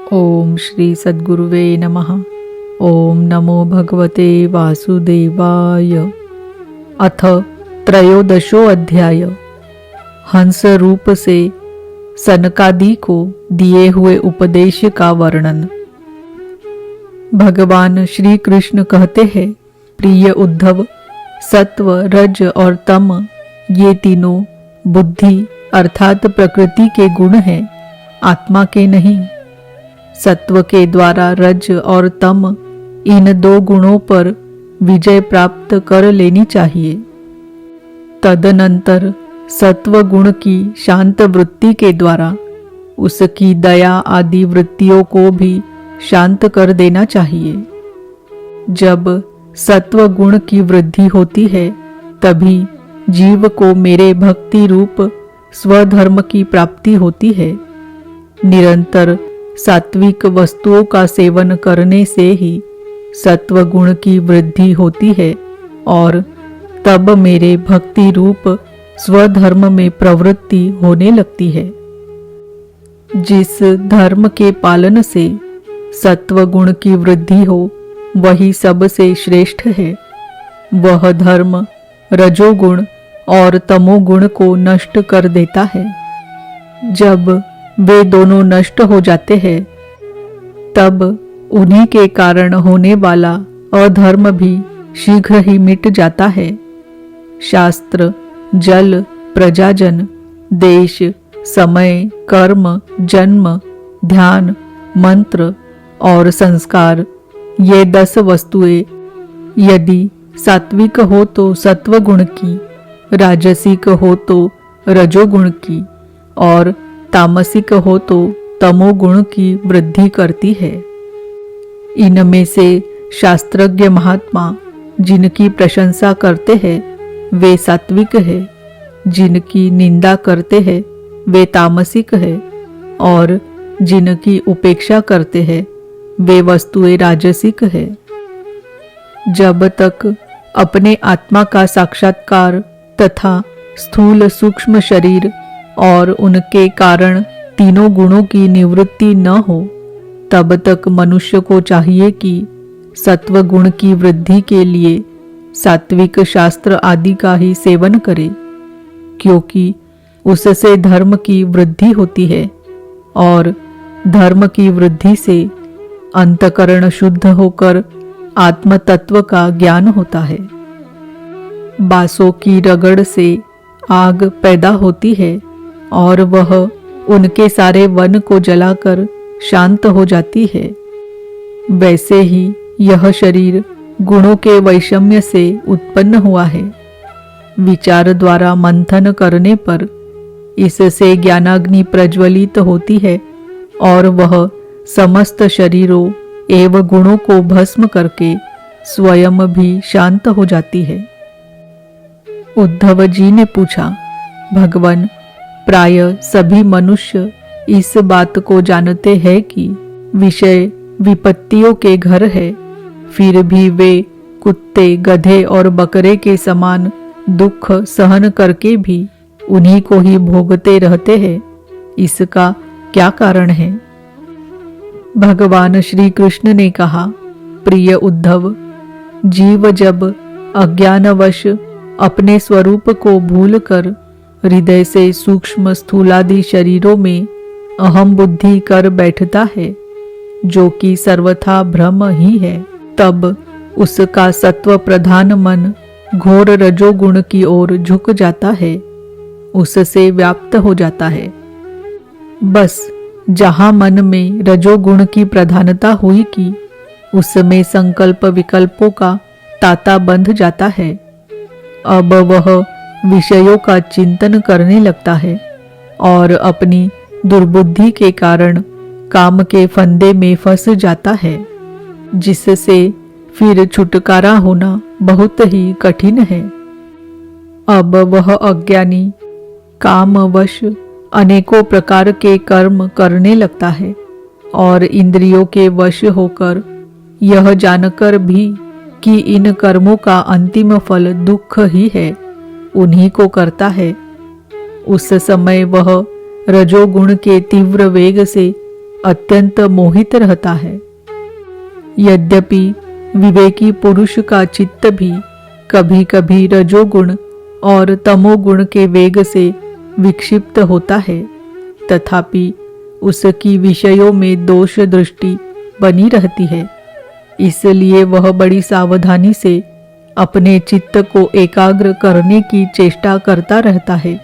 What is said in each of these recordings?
ओम श्री सद्गुरुवे नमः। ओम नमो भगवते वासुदेवाय। अथ त्रयोदशो अध्याय। हंस रूप से सनकादि को दिए हुए उपदेश का वर्णन। भगवान श्री कृष्ण कहते हैं, प्रिय उद्धव, सत्व, रज और तम ये तीनों बुद्धि अर्थात प्रकृति के गुण हैं, आत्मा के नहीं। सत्व के द्वारा रज और तम इन दो गुणों पर विजय प्राप्त कर लेनी चाहिए। तदनंतर सत्व गुण की शांत वृत्ति के द्वारा उसकी दया आदि वृत्तियों को भी शांत कर देना चाहिए। जब सत्व गुण की वृद्धि होती है तभी जीव को मेरे भक्ति रूप स्वधर्म की प्राप्ति होती है। निरंतर सात्विक वस्तुओं का सेवन करने से ही सत्व गुण की वृद्धि होती है और तब मेरे भक्ति रूप स्वधर्म में प्रवृत्ति होने लगती है। जिस धर्म के पालन से सत्व गुण की वृद्धि हो वही सबसे श्रेष्ठ है। वह धर्म रजोगुण और तमोगुण को नष्ट कर देता है। जब वे दोनों नष्ट हो जाते हैं तब उन्हीं के कारण होने वाला अधर्म भी शीघ्र ही मिट जाता है। शास्त्र, जल, प्रजाजन, देश, समय, कर्म, जन्म, ध्यान, मंत्र और संस्कार ये 10 वस्तुएं यदि सात्विक हो तो सत्व गुण की, राजसिक हो तो रजोगुण की और तामसिक हो तो तमोगुण की वृद्धि करती है। इनमें से शास्त्रज्ञ महात्मा जिनकी प्रशंसा करते हैं वे सात्विक है, जिनकी निंदा करते हैं वे तामसिक है और जिनकी उपेक्षा करते हैं वे वस्तुएं राजसिक है। जब तक अपने आत्मा का साक्षात्कार तथा स्थूल सूक्ष्म शरीर और उनके कारण तीनों गुणों की निवृत्ति न हो तब तक मनुष्य को चाहिए कि सत्व गुण की वृद्धि के लिए सात्विक शास्त्र आदि का ही सेवन करे, क्योंकि उससे धर्म की वृद्धि होती है और धर्म की वृद्धि से अंतकरण शुद्ध होकर आत्म तत्व का ज्ञान होता है। बांसों की रगड़ से आग पैदा होती है और वह उनके सारे वन को जलाकर शांत हो जाती है। वैसे ही यह शरीर गुणों के वैषम्य से उत्पन्न हुआ है। विचार द्वारा मंथन करने पर इससे ज्ञानाग्नि प्रज्वलित होती है और वह समस्त शरीरों एवं गुणों को भस्म करके स्वयं भी शांत हो जाती है। उद्धव जी ने पूछा, भगवान, प्राय सभी मनुष्य इस बात को जानते हैं कि विषय विपत्तियों के घर है, फिर भी वे कुत्ते, गधे और बकरे के समान दुख सहन करके भी उन्हीं को ही भोगते रहते हैं। इसका क्या कारण है? भगवान श्री कृष्ण ने कहा, प्रिय उद्धव, जीव जब अज्ञानवश अपने स्वरूप को भूलकर हृदय से सूक्ष्म स्थूलादि शरीरों में अहम बुद्धि कर बैठता है, जो कि सर्वथा भ्रम ही है, तब उसका सत्व प्रधान मन घोर रजोगुण की ओर झुक जाता है, उससे व्याप्त हो जाता है। बस जहां मन में रजोगुण की प्रधानता हुई कि उसमें संकल्प विकल्पों का तांता बंध जाता है। अब वह विषयों का चिंतन करने लगता है और अपनी दुर्बुद्धि के कारण काम के फंदे में फंस जाता है, जिससे फिर छुटकारा होना बहुत ही कठिन है। अब वह अज्ञानी कामवश अनेकों प्रकार के कर्म करने लगता है और इंद्रियों के वश होकर यह जानकर भी कि इन कर्मों का अंतिम फल दुख ही है, उन्हीं को करता है। उस समय वह रजोगुण के तीव्र वेग से अत्यंत मोहित रहता है। यद्यपि विवेकी पुरुष का चित्त भी कभी कभी रजोगुण और तमोगुण के वेग से विक्षिप्त होता है, तथापि उसकी विषयों में दोष दृष्टि बनी रहती है। इसलिए वह बड़ी सावधानी से अपने चित्त को एकाग्र करने की चेष्टा करता रहता है,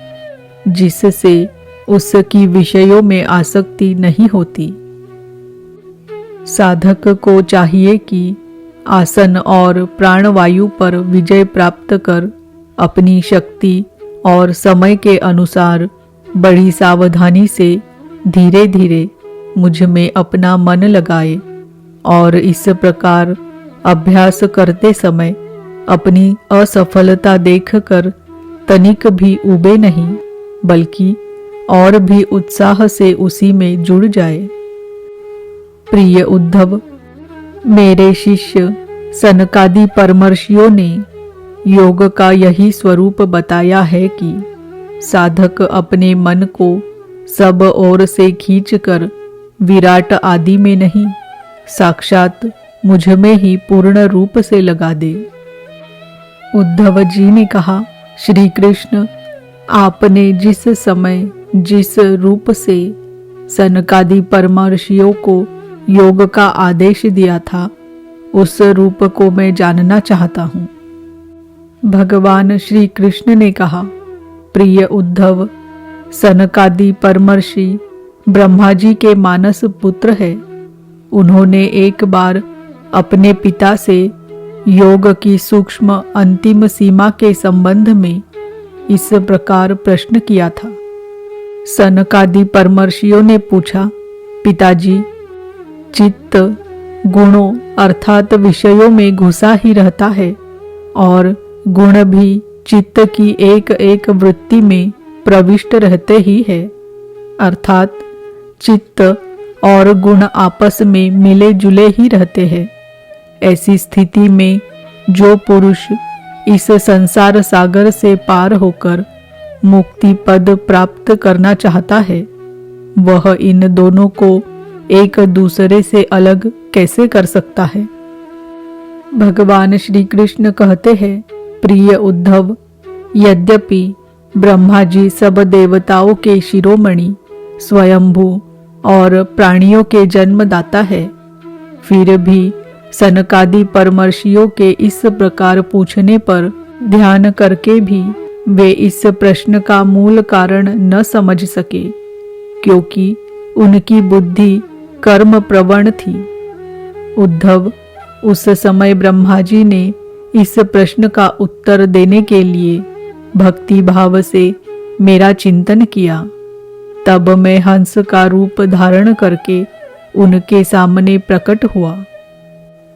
जिससे उसकी विषयों में आसक्ति नहीं होती। साधक को चाहिए कि आसन और प्राणवायु पर विजय प्राप्त कर अपनी शक्ति और समय के अनुसार बड़ी सावधानी से धीरे धीरे मुझ में अपना मन लगाए और इस प्रकार अभ्यास करते समय अपनी असफलता देखकर तनिक भी ऊबे नहीं, बल्कि और भी उत्साह से उसी में जुड़ जाए। प्रिय उद्धव, मेरे शिष्य सनकादि परमर्षियों ने योग का यही स्वरूप बताया है कि साधक अपने मन को सब ओर से खींचकर विराट आदि में नहीं, साक्षात मुझ में ही पूर्ण रूप से लगा दे। उद्धव जी ने कहा, श्री कृष्ण, आपने जिस समय जिस रूप से सनकादि परमर्षियों को योग का आदेश दिया था, उस रूप को मैं जानना चाहता हूँ। भगवान श्री कृष्ण ने कहा, प्रिय उद्धव, सनकादि परमर्षि ब्रह्मा जी के मानस पुत्र है। उन्होंने एक बार अपने पिता से योग की सूक्ष्म अंतिम सीमा के संबंध में इस प्रकार प्रश्न किया था। सनकादि परमर्षियों ने पूछा, पिताजी, चित्त गुणों अर्थात विषयों में घुसा ही रहता है और गुण भी चित्त की एक एक वृत्ति में प्रविष्ट रहते ही है, अर्थात चित्त और गुण आपस में मिले जुले ही रहते हैं। ऐसी स्थिति में जो पुरुष इस संसार सागर से पार होकर मुक्ति पद प्राप्त करना चाहता है, वह इन दोनों को एक दूसरे से अलग कैसे कर सकता है। भगवान श्री कृष्ण कहते हैं, प्रिय उद्धव, यद्यपि ब्रह्मा जी सब देवताओं के शिरोमणि, स्वयंभू और प्राणियों के जन्मदाता है, फिर भी सनकादि परमर्षियों के इस प्रकार पूछने पर ध्यान करके भी वे इस प्रश्न का मूल कारण न समझ सके, क्योंकि उनकी बुद्धि कर्म प्रवण थी। उद्धव, उस समय ब्रह्मा जी ने इस प्रश्न का उत्तर देने के लिए भक्ति भाव से मेरा चिंतन किया। तब मैं हंस का रूप धारण करके उनके सामने प्रकट हुआ।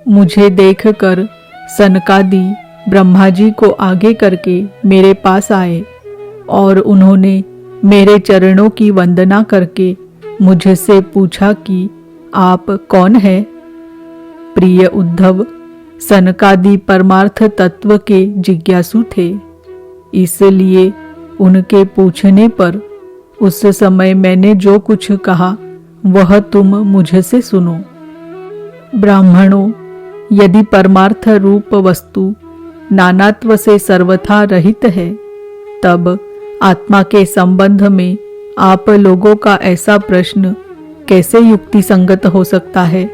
मुझे देखकर सनकादि ब्रह्मा जी को आगे करके मेरे पास आए और उन्होंने मेरे चरणों की वंदना करके मुझसे पूछा कि आप कौन हैं? प्रिय उद्धव, सनकादि परमार्थ तत्व के जिज्ञासु थे, इसलिए उनके पूछने पर उस समय मैंने जो कुछ कहा वह तुम मुझसे सुनो। ब्राह्मणों, यदि परमार्थ रूप वस्तु नानात्व से सर्वथा रहित है, तब आत्मा के संबंध में आप लोगों का ऐसा प्रश्न कैसे युक्ति संगत हो सकता है?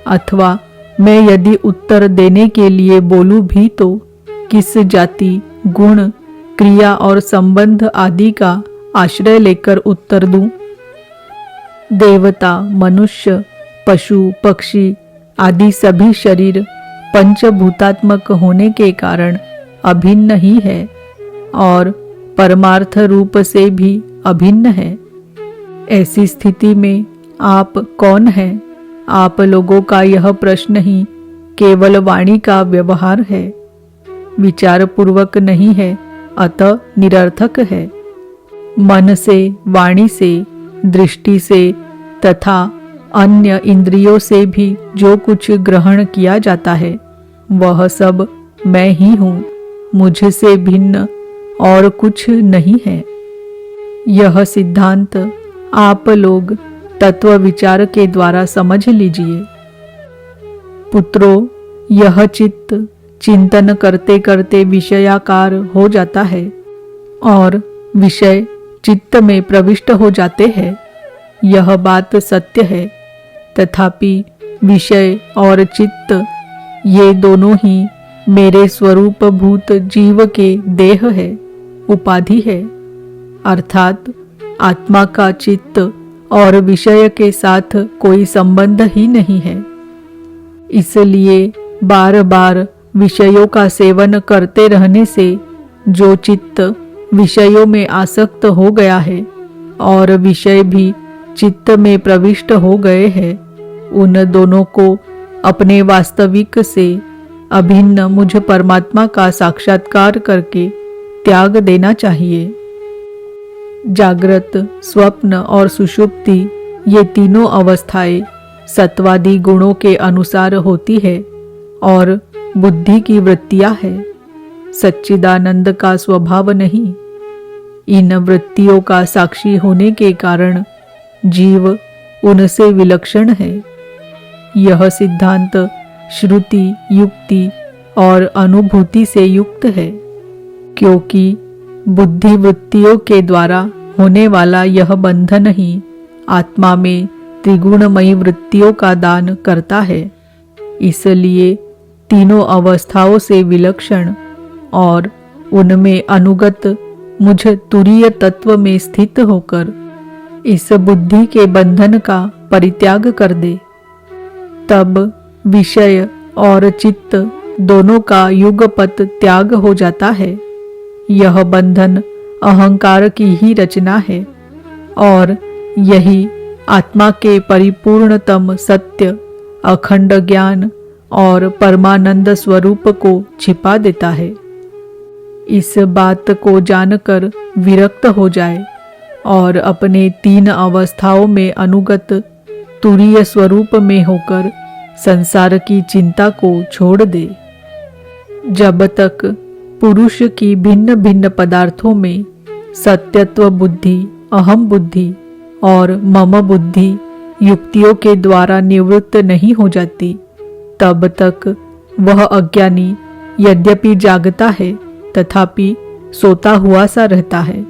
अथवा मैं यदि उत्तर देने के लिए बोलूं भी तो किस जाति, गुण, क्रिया और संबंध आदि का आश्रय लेकर उत्तर दूं? देवता, मनुष्य, पशु, पक्षी आदि सभी शरीर पंचभूतात्मक होने के कारण अभिन्न ही है और परमार्थ रूप से भी अभिन्न है। ऐसी स्थिति में आप कौन हैं? आप लोगों का यह प्रश्न ही केवल वाणी का व्यवहार है, विचार पूर्वक नहीं है, अतः निरर्थक है। मन से, वाणी से, दृष्टि से तथा अन्य इंद्रियों से भी जो कुछ ग्रहण किया जाता है वह सब मैं ही हूँ, मुझसे भिन्न और कुछ नहीं है। यह सिद्धांत आप लोग तत्व विचार के द्वारा समझ लीजिए। पुत्रों, यह चित्त चिंतन करते करते विषयाकार हो जाता है और विषय चित्त में प्रविष्ट हो जाते हैं। यह बात सत्य है। तथापि विषय और चित्त ये दोनों ही मेरे स्वरूप भूत जीव के देह है, उपाधि है। अर्थात आत्मा का चित्त और विषय के साथ कोई संबंध ही नहीं है। इसलिए बार बार विषयों का सेवन करते रहने से जो चित्त विषयों में आसक्त हो गया है और विषय भी चित्त में प्रविष्ट हो गए हैं, उन दोनों को अपने वास्तविक से अभिन्न मुझ परमात्मा का साक्षात्कार करके त्याग देना चाहिए। जागृत, स्वप्न और सुषुप्ति ये तीनों अवस्थाएं सत्वादी गुणों के अनुसार होती है और बुद्धि की वृत्तियां है, सच्चिदानंद का स्वभाव नहीं। इन वृत्तियों का साक्षी होने के कारण जीव उनसे विलक्षण है। यह सिद्धांत श्रुति, युक्ति और अनुभूति से युक्त है, क्योंकि बुद्धि वृत्तियों के द्वारा होने वाला यह बंधन ही आत्मा में त्रिगुणमयी वृत्तियों का दान करता है। इसलिए तीनों अवस्थाओं से विलक्षण और उनमें अनुगत मुझ तुरीय तत्व में स्थित होकर इस बुद्धि के बंधन का परित्याग कर दे। तब विषय और चित्त दोनों का युगपत त्याग हो जाता है। यह बंधन अहंकार की ही रचना है और यही आत्मा के परिपूर्णतम सत्य, अखंड ज्ञान और परमानंद स्वरूप को छिपा देता है। इस बात को जानकर विरक्त हो जाए और अपने तीन अवस्थाओं में अनुगत तुरीय स्वरूप में होकर संसार की चिंता को छोड़ दे। जब तक पुरुष की भिन्न भिन्न पदार्थों में सत्यत्व बुद्धि, अहम बुद्धि और मम बुद्धि युक्तियों के द्वारा निवृत्त नहीं हो जाती, तब तक वह अज्ञानी यद्यपि जागता है तथापि सोता हुआ सा रहता है।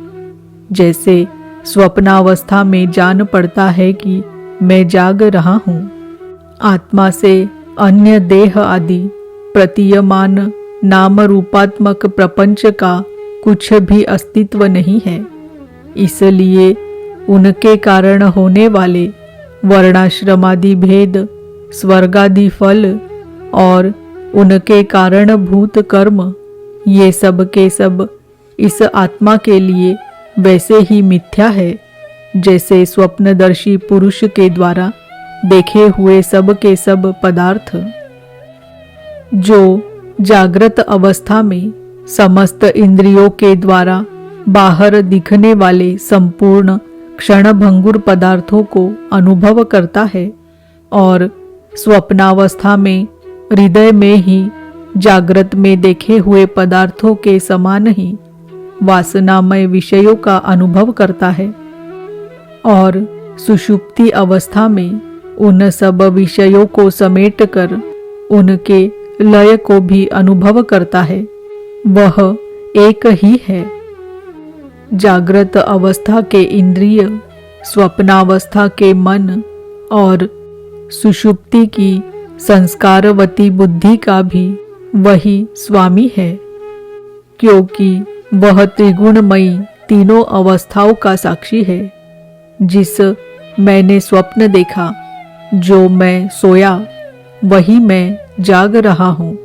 जैसे स्वप्नावस्था में जान पड़ता है कि मैं जाग रहा हूँ। आत्मा से अन्य देह आदि प्रतीयमान नाम रूपात्मक प्रपंच का कुछ भी अस्तित्व नहीं है। इसलिए उनके कारण होने वाले वर्णाश्रमादि भेद, स्वर्गादि फल और उनके कारणभूत कर्म, ये सब के सब इस आत्मा के लिए वैसे ही मिथ्या है जैसे स्वप्नदर्शी पुरुष के द्वारा देखे हुए सब के सब पदार्थ। जो जागृत अवस्था में समस्त इंद्रियों के द्वारा बाहर दिखने वाले संपूर्ण क्षणभंगुर पदार्थों को अनुभव करता है और स्वप्नावस्था में हृदय में ही जागृत में देखे हुए पदार्थों के समान ही वासनामय विषयों का अनुभव करता है और सुषुप्ति अवस्था में उन सब विषयों को समेटकर उनके लय को भी अनुभव करता है, वह एक ही है। जागृत अवस्था के इंद्रिय, स्वप्नावस्था के मन और सुषुप्ति की संस्कारवती बुद्धि का भी वही स्वामी है, क्योंकि वह त्रिगुणमयी तीनों अवस्थाओं का साक्षी है। जिस मैंने स्वप्न देखा, जो मैं सोया, वही मैं जाग रहा हूँ।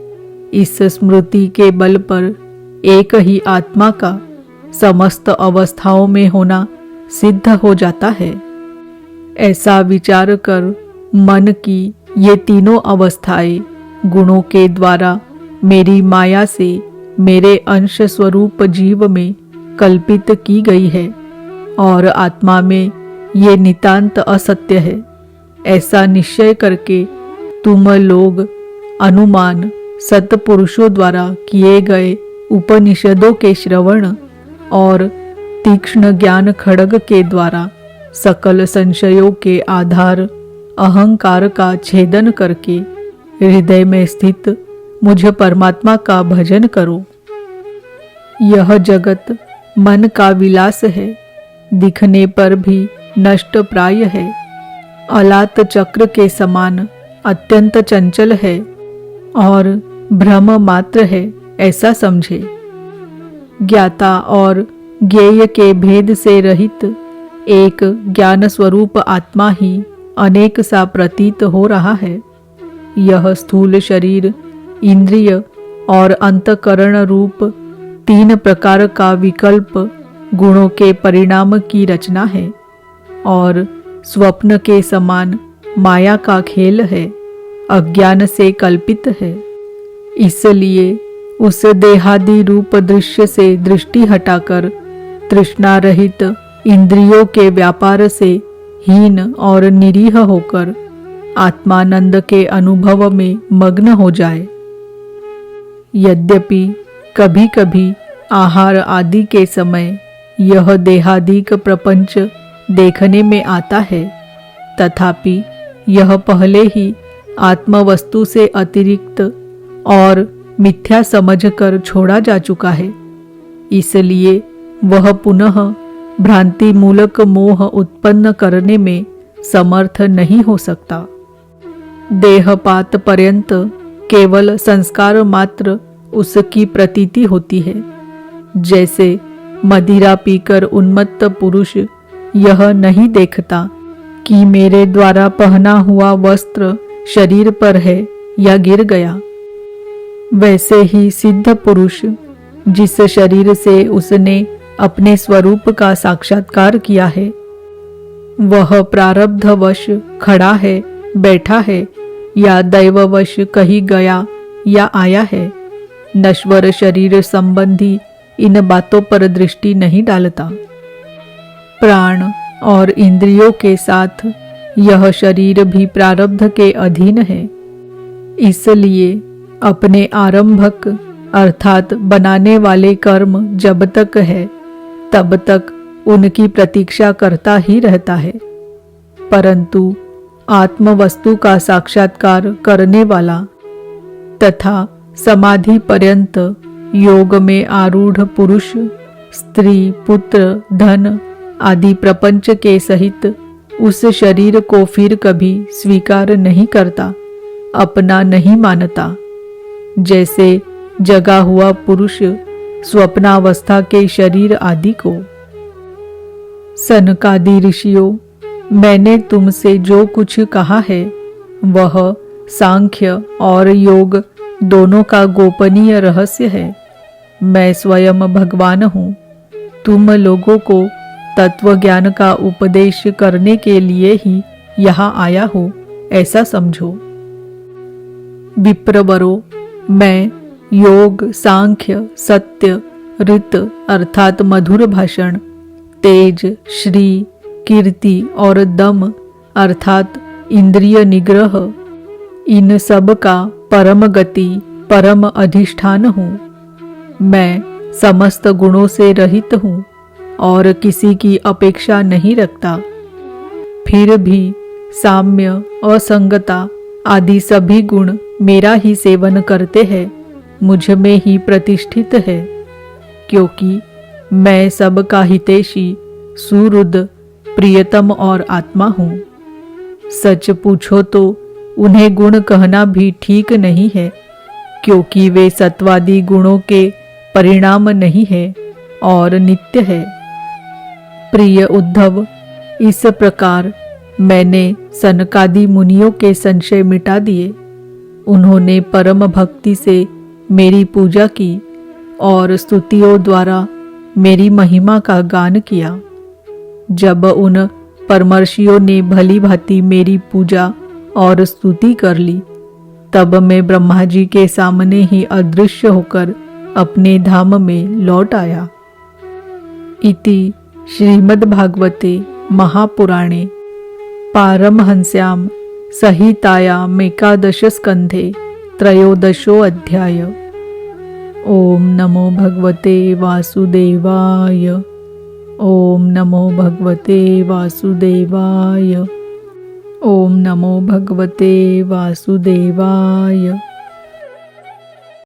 इस स्मृति के बल पर एक ही आत्मा का समस्त अवस्थाओं में होना सिद्ध हो जाता है। ऐसा विचार कर मन की ये तीनों अवस्थाएं गुणों के द्वारा मेरी माया से मेरे अंश स्वरूप जीव में कल्पित की गई है और आत्मा में ये नितांत असत्य है। ऐसा निश्चय करके तुम लोग अनुमान सत्पुरुषों द्वारा किए गए उपनिषदों के श्रवण और तीक्ष्ण ज्ञान खड्ग के द्वारा सकल संशयों के आधार अहंकार का छेदन करके हृदय में स्थित मुझ परमात्मा का भजन करो। यह जगत मन का विलास है, दिखने पर भी नष्ट प्राय है, अलात चक्र के समान अत्यंत चंचल है और भ्रम मात्र है, ऐसा समझे। ज्ञाता और ज्ञेय के भेद से रहित एक ज्ञान स्वरूप आत्मा ही अनेक सा प्रतीत हो रहा है। यह स्थूल शरीर, इंद्रिय और अंतकरण रूप 3 प्रकार का विकल्प गुणों के परिणाम की रचना है और स्वप्न के समान माया का खेल है, अज्ञान से कल्पित है। इसलिए उस देहादि रूप दृश्य से दृष्टि हटाकर तृष्णा रहित इंद्रियों के व्यापार से हीन और निरीह होकर आत्मानंद के अनुभव में मग्न हो जाए। यद्यपि कभी कभी आहार आदि के समय यह देहादिक प्रपंच देखने में आता है, तथापि यह पहले ही आत्मवस्तु से अतिरिक्त और मिथ्या समझकर छोड़ा जा चुका है। इसलिए वह पुनः भ्रांति मूलक मोह उत्पन्न करने में समर्थ नहीं हो सकता। देहपात पर्यंत केवल संस्कार मात्र उसकी प्रतीति होती है। जैसे मदिरा पीकर उन्मत्त पुरुष यह नहीं देखता कि मेरे द्वारा पहना हुआ वस्त्र शरीर पर है या गिर गया, वैसे ही सिद्ध पुरुष जिस शरीर से उसने अपने स्वरूप का साक्षात्कार किया है, वह प्रारब्धवश खड़ा है, बैठा है या दैववश कहीं गया या आया है, नश्वर शरीर संबंधी इन बातों पर दृष्टि नहीं डालता। प्राण और इंद्रियों के साथ यह शरीर भी प्रारब्ध के अधीन है। इसलिए अपने आरंभक अर्थात बनाने वाले कर्म जब तक है तब तक उनकी प्रतीक्षा करता ही रहता है, परंतु आत्मवस्तु का साक्षात्कार करने वाला तथा समाधि पर्यंत योग में आरूढ़ पुरुष स्त्री, पुत्र, धन आदि प्रपंच के सहित उस शरीर को फिर कभी स्वीकार नहीं करता, अपना नहीं मानता। जैसे जगा हुआ पुरुष स्वप्नावस्था के शरीर आदि को। सनकादि ऋषियों, मैंने तुमसे जो कुछ कहा है वह सांख्य और योग दोनों का गोपनीय रहस्य है। मैं स्वयं भगवान हूँ। तुम लोगों को तत्व ज्ञान का उपदेश करने के लिए ही यहाँ आया हूँ, ऐसा समझो। विप्रवरो, मैं योग, सांख्य, सत्य, ऋत अर्थात मधुर भाषण, तेज, श्री, कीर्ति और दम अर्थात इंद्रिय निग्रह, इन सब का परम गति, परम अधिष्ठान हूँ। मैं समस्त गुणों से रहित हूँ और किसी की अपेक्षा नहीं रखता। फिर भी साम्य, असंगता आदि सभी गुण मेरा ही सेवन करते हैं, मुझ में ही प्रतिष्ठित है, क्योंकि मैं सबका हितैषी, सुहृद, प्रियतम और आत्मा हूँ। सच पूछो तो उन्हें गुण कहना भी ठीक नहीं है, क्योंकि वे सत्वादि गुणों के परिणाम नहीं है और नित्य है। प्रिय उद्धव, इस प्रकार मैंने सनकादि मुनियों के संशय मिटा दिए। उन्होंने परम भक्ति से मेरी पूजा की और स्तुतियों द्वारा मेरी महिमा का गान किया। जब उन परमर्षियों ने भली भांति मेरी पूजा और स्तुति कर ली, तब मैं ब्रह्मा जी के सामने ही अदृश्य होकर अपने धाम में लौट आया। इति श्रीमद्भागवते महापुराणे पारमहंस्यां संहितायाम् एकादश स्कन्धे त्रयोदशो अध्याय। ओम नमो भगवते वासुदेवाय। ओम नमो भगवते वासुदेवाय। ओम नमो भगवते वासुदेवाय।